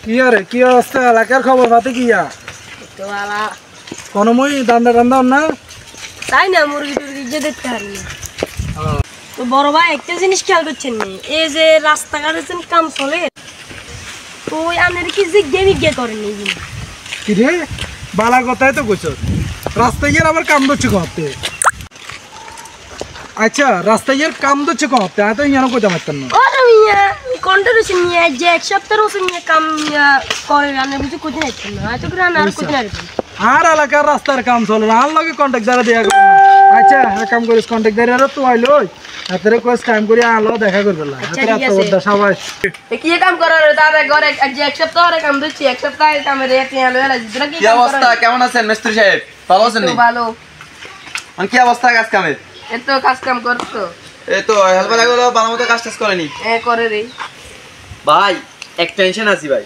কি আরে কি অবস্থা এলাকার খবর পাতে কিয়া তো বালা কোন মই দান্দা দান্দা না তাই না মুরগি টুরগি যে দেখতে পারি তো বড় ভাই একটা জিনিস খেয়াল করছেন না এই যে রাস্তাঘাটে যে কাম চলে তো ওই আনের কি জিজ্ঞে বিজ্ঞে করেন এই জিনিস কি রে বালা কথাই তো কইছ রাস্তায় গিয়ে আবার কাম দচ্ছে করতে আচ্ছা রাস্তায় গিয়ে কাম দচ্ছে করতে এত ইয়ানো কইতে পারতাম না আরে মিয়া কন্ট্রোল নিয়ে যে এক সপ্তাহ রসে নিয়ে কাম করে আনে বুঝি কোথায় যাচ্ছেন না এত করে আনার কোথায় যাবেন আর এলাকার রাস্তার কাম চলে আর লগে কন্টাক্ট দ্বারা দেয়া আচ্ছা এক কাম করিস কন্টাক্ট দ্বারা তো আইলো এতরে কোস টাইম করি আলো দেখা করবে না এত রাত ওটা সবাই কি কাম করার দাদা ঘরে যে এক সপ্তাহ ধরে কাম দিচ্ছি এক সপ্তাহ কামে রেট নিয়ে আলো এলা যেটা কি অবস্থা কেমন আছেন মিস্ত্রি সাহেব ভালো আছেন নি ভালো মানে কি অবস্থা কাজ কামের এত কাজ কাম করতো এই তো হেল্পার গুলো ভালো মতো কাজ টাজ করেনি করে রে ভাই এক টেনশন আছি ভাই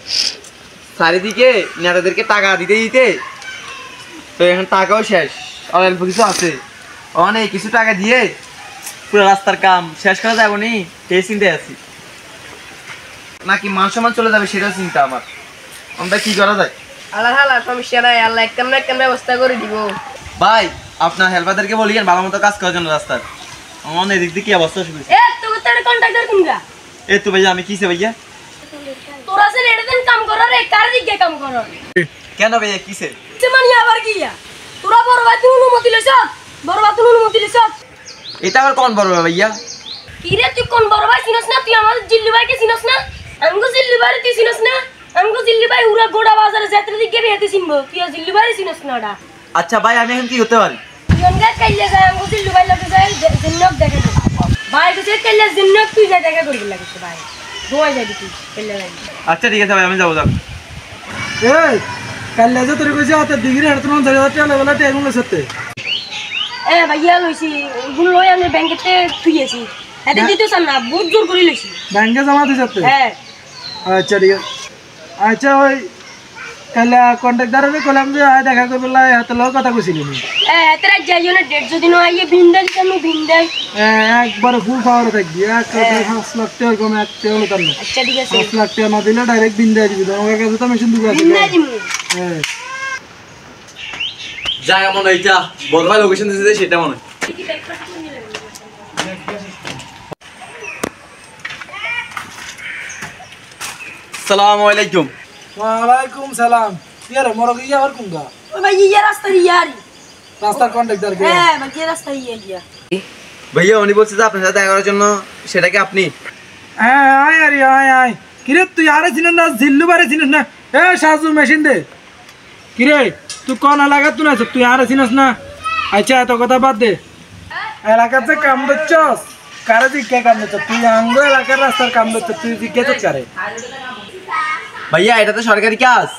চারিদিকে নেতাদেরকে টাকা দিতে দিতে তো এখন টাকাও শেষ আর অল্প কিছু আছে অনেক কিছু টাকা দিয়ে পুরো রাস্তার কাম শেষ করা যাবো নি সেই চিন্তায় আছি নাকি মান সম্মান চলে যাবে সেটাও চিন্তা আমার আমরা কি করা যায় আল্লাহ হালা সমস্যা নাই আল্লাহ একদম না একদম ব্যবস্থা করে দিব ভাই আপনার হেল্পারদেরকে বলিয়েন ভালো মতো কাজ করার জন্য রাস্তার আমার এদিক দিয়ে কি অবস্থা শুরু এ তো তোর কন্ট্রাক্টর কোনগা এই তো ভাইয়া আমি কিসে ভাইয়া তোরা সে এটাতেন কাম করার রে কার দিকে কাম করার কেন ভাইয়া কিসে মানে আবার কিয়া তোরা বড় ভাই তুই অনুমতি লইছ বড় ভাই তুই অনুমতি লইছ এটা আবার কোন বড় ভাইয়া কি রে তুই কোন বড় ভাই চিনস না তুই আমাদের জিল্লু ভাইকে চিনস না আমগো জিল্লু ভাই তুই চিনস না আমগো জিল্লু ভাই উড়া গোড়া বাজারে যাত্রা দিকে বেহেতে চিনবো তুই জিল্লু ভাই চিনস না ওটা আচ্ছা ভাই আমি এখন কি হতে পারি ইয়নগা কাইলে যায় আমগো জিল্লু ভাই লাগে যায় জিন্নক দেখে ভাই তো সে কাইলে জিন্নক তুই যা দেখা করবি লাগিস ভাই দোয়া যাবি তুই কাইলে ভাই আচ্ছা ঠিক আছে ভাই আমি যাবো এই কাল যে তোর কইছে হাতে ডিগ্রি হাতে মন জায়গা টালে বলা টাইম লসতে এ ভাইয়া লইছি গুলো লই আমি ব্যাংকেতে থুইয়েছি এতে দিতে চান না বহুত জোর করে লইছি ব্যাংকে জমা দিছতে হ্যাঁ আচ্ছা ঠিক আছে আচ্ছা ওই কাল কন্টাক্ট দ্বারা কইলাম যে আয় দেখা করবে লাই হাতে লগ কথা কইছিলি নি তেরা যাইও না 150 দিন আইয়ে বিন্দাই আমি বিন্দাই একবার ফুল পাওয়ার থাকবি এক 5 লাখ টাকা কম এক টাকা হলো তার না আচ্ছা ঠিক আছে 5 লাখ টাকা না দিলে ডাইরেক্ট বিন্দাই দিবি তোমার কাছে তো মেশিন দুটো আছে বিন্দাই দিমু হ্যাঁ যাই এমন এইটা বড় ভাই লোকেশন দিতে সেটা মনে আসসালামু আলাইকুম ওয়ালাইকুম সালাম ইয়ার মরগ ইয়া আর কুঙ্গা ও ভাই ইয়া রাস্তা ইয়ারি রাস্তার কন্টাক্ট দ্বারা হ্যাঁ ভাই ইয়া রাস্তা ইয়া ভাইয়া উনি বলছে যে আপনার সাথে দেখা করার জন্য সেটা কি আপনি হ্যাঁ আয় আরে আয় আয় কিরে তুই আরে চিনিস না জিল্লু বারে চিনিস না এ সাজু মেশিন দে কিরে তুই কোন এলাকা তুই না তুই আরে চিনিস না আচ্ছা এত কথা বাদ দে এলাকার যে কাম দিচ্ছস কারে দিকে কাম দিচ্ছ তুই আঙ্গ এলাকার রাস্তার কাম দিচ্ছ তুই দিকে তো কারে ভাইয়া এটা তো সরকারি কাজ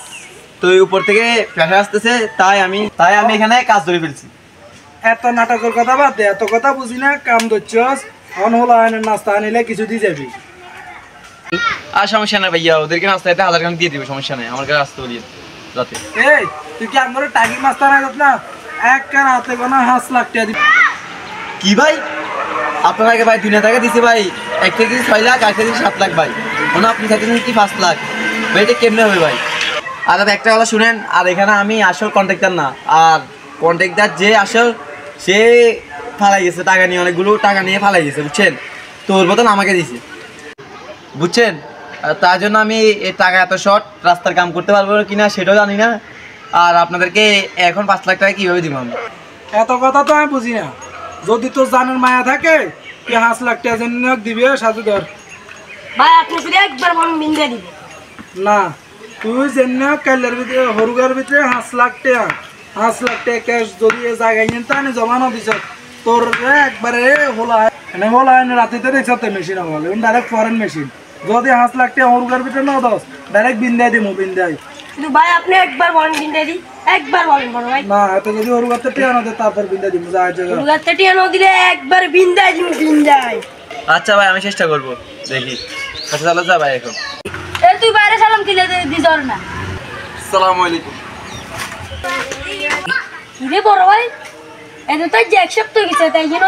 তো উপর থেকে প্রেশার আসতেছে তাই আমি এখানে কাজ ধরে ফেলছি এত নাটকের কথা বাদ দে এত কথা বুঝি না কাম দিচ্ছস অন হলো আয়নের নাস্তা আনিলে কিছু দিয়ে যাবি আর সমস্যা নাই ভাইয়া ওদেরকে নাস্তা 1000 টাকা দিয়ে দিবে সমস্যা নাই আমার কাছে আসতে বলি রাতে এই তুই কি আমার টাকি মাস্টার আইত না এক কার হাতে কোনা 5 লাখ টাকা দিবি কি ভাই আপনাকে ভাই দুনিয়া টাকা দিছে ভাই এক থেকে 6 লাখ আর থেকে 7 লাখ ভাই ওনা আপনি চাইতেছেন কি 5 লাখ ভাই এটা কেমনে হবে ভাই আর একটা কথা শুনেন আর এখানে আমি আসল কন্ট্রাক্টর না আর কন্ট্রাক্টর যে আসল সে ফালাই গেছে টাকা নিয়ে অনেকগুলো টাকা নিয়ে ফালাই গেছে বুঝছেন তো ওর মতন আমাকে দিছে বুঝছেন তার জন্য আমি এই টাকা এত শর্ট রাস্তার কাম করতে পারবো কিনা সেটাও জানি না আর আপনাদেরকে এখন 5 লাখ টাকা কীভাবে দিব আমি এত কথা তো আমি বুঝি না যদি তোর জানের মায়া থাকে তুই 5 লাখ টাকা জন্য দিবি সাজু ধর ভাই আপনি শুধু একবার বলুন বিন্দাই দিবে না তুই জন্য কালের ভিতরে হরুগার ভিতরে 5 লাখ টাকা ক্যাশ যদি জায়গায় নিয়ে তানে জমানো দিছ তোর একবারে হলা মানে হলা রাতিতে দেখছতে মেশিন হল ডাইরেক্ট ফরেন মেশিন যদি 5 লাখ টাকা হরুগার ভিতরে না দস ডাইরেক্ট বিন্দাই দিমু বিন্দাই কিন্তু ভাই আপনি একবার বলেন বিন্দাই দি একবার বলেন বড় ভাই না এত যদি হরুগাতে টাকা না দে তারপর বিন্দাই দিমু যা জায়গা হরুগাতে টাকা না দিলে একবার বিন্দাই দিমু বিন্দাই আচ্ছা ভাই আমি চেষ্টা করব দেখি আচ্ছা চলো যা ভাই এখন এ তুই বাইরে সালাম দিলে দিছর না আসসালামু আলাইকুম কি রে বড় ভাই এটা তো যে এক সপ্তাহ গেছে তাই জন্য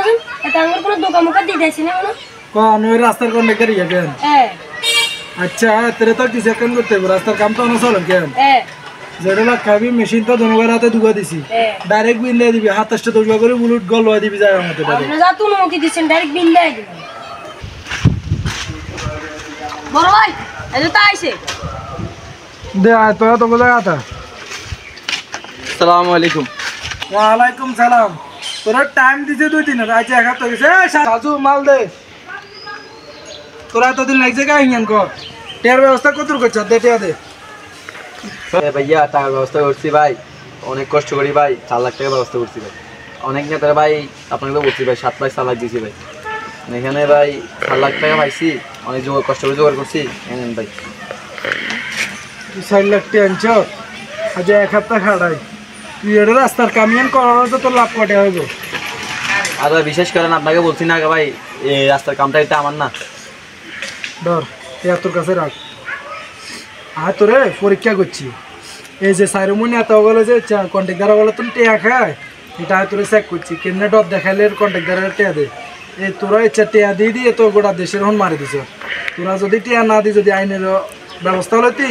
এটা আমার কোনো দোকান মুখা দিতেছি না মনে কোন ওই রাস্তার কন্ট্রাক্টর ইয়া কেন হ্যাঁ আচ্ছা তেরে তো কিছু এখন করতে হবে রাস্তার কাম তো না চলে কেন হ্যাঁ যেটা লাগাবি মেশিন তো জনগণের হাতে দুগা দিছি ডাইরেক্ট বিল দিয়ে দিবি 27টা 10 করে বুলেট গল লয় দিবি যায় আমাদের ডাইরেক্ট আপনি যা তুন অনুমতি দিচ্ছেন ডাইরেক্ট বিল দিয়ে দিবেন বড় ভাই এই তো আইছে দে আয় তো তো কোথায় আতা আসসালামু আলাইকুম। ওয়ালাইকুম সালাম তোরা টাইম দিছে 2 দিন আজ এক হপ্তাহ গেছে সাজু মাল দে তোরা এতদিন লাগছে কা হিয়ান কর টের ব্যবস্থা কত করছ দে টিয়া দে ভাইয়া টাকার ব্যবস্থা করছি ভাই, অনেক কষ্ট করি ভাই, 4 লাখ টাকার ব্যবস্থা করছি ভাই। অনেক নেতারা ভাই আপনাকে তো বলছি ভাই 7 লাখ 4 লাখ দিয়েছি ভাই, এখানে ভাই 4 লাখ টাকা পাইছি, অনেক কষ্ট করে জোগাড় করছি এনেন ভাই। 4 লাখ টাকা আনছ আজ এক হপ্তাহ খাড়াই তুই এটা রাস্তার কামিয়ান করার তো তোর লাভ কটে হইব। আর ভাই বিশেষ করেন আপনাকে বলছি না ভাই এই রাস্তার কামটা এটা আমার না। ধর এটা তোর কাছে রাখ আর তোরে পরীক্ষা করছি এই যে সাইরমনি এত বলে যে কন্ট্রাক্টর বলে তুমি টেয়া খায় এটা তোরে চেক করছি কেমনে ডর দেখাইলে কন্ট্রাক্টরের টেয়া দে এই তোরা ইচ্ছা টেয়া দিয়ে দিয়ে তো গোটা দেশের হন মারি দিছ তোরা যদি টেয়া না দিই যদি আইনের ব্যবস্থা হলতি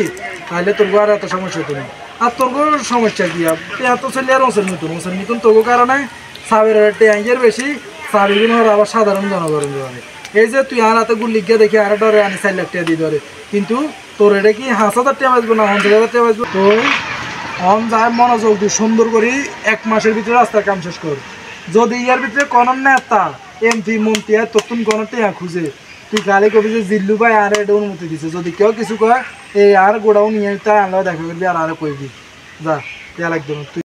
তাহলে তোর আর এত সমস্যা হতো না। আর তোর সমস্যা কি টেয়া তো চলে আর ওসের নিতুন তোর কারণে সাবের টেয়াঙ্গের বেশি সাবিগুন আবার সাধারণ জনগণ ধরে এই যে তুই আর হাতে গুলি গিয়ে দেখি আর ডরে আনি 4 লাখ টাকা দিয়ে ধরে কিন্তু তোর এটা কি 5,000 টাকা বাঁচবো না 50,000 টাকা বাঁচবো তুই অন যায় মনোযোগ দিয়ে সুন্দর করে 1 মাসের ভিতরে রাস্তার কাম শেষ কর। যদি ইয়ার ভিতরে কোন নেতা এমপি মন্ত্রী আর তোর কোন টেয়া খুঁজে তুই গালি কবি যে জিল্লু ভাই আর এটা অনুমতি দিছে যদি কেউ কিছু কয় এই আর গোড়াও নিয়ে তাই আনলেও দেখা করবি আর কইবি যা টেয়া লাগবে তুই